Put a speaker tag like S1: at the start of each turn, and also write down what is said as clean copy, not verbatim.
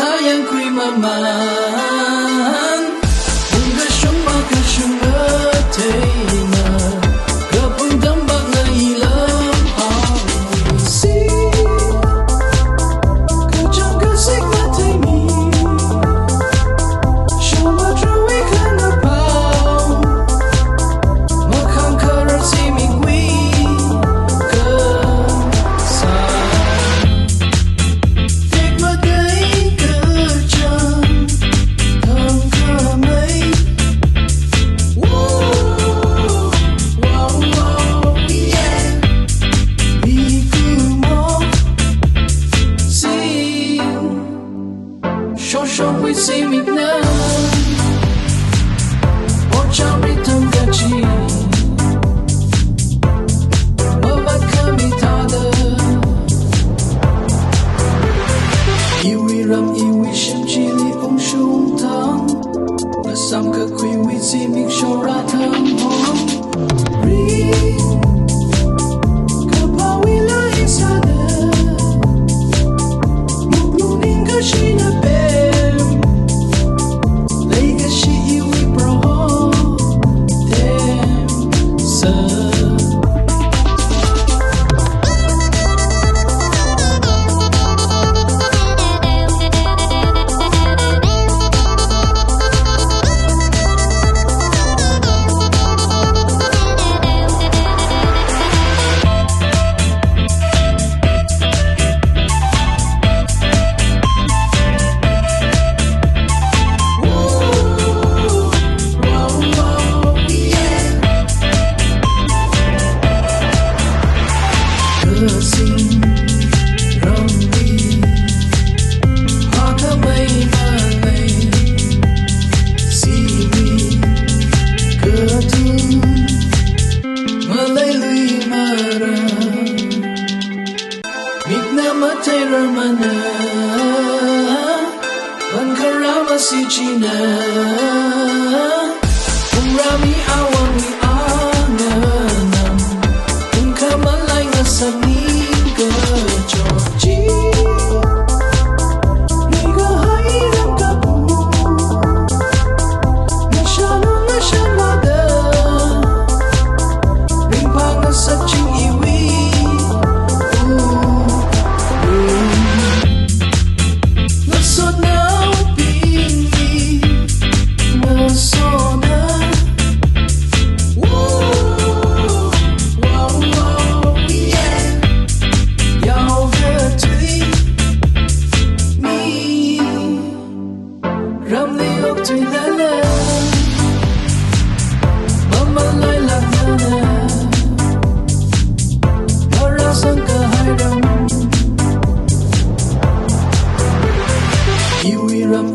S1: sayang kui maman Bunga shumma ka shumma teina Kapung tambak na ilam awisi Kacang kasih matai mi Shumma truwi kana pau Makhang karar si mi kui Shosho we see me now Ocha ritam gachi Mabat kami tada Iwi ram iwi shim chili shung tang Nasam ka kui we see me shora tam hong Ring Kapawi la isada Mukluning ka shina Matay ramana Bankarama si China Kung rami awang ni anganam Kung kamalay nga sa niga Georgie Niga hairap ka po Na siya mada Rimpa nga sa ching iwi Ram đi ốc tùy lá lá Mama lại lạc nhớ nè Nó ra sang cả hai đồng Iwi ram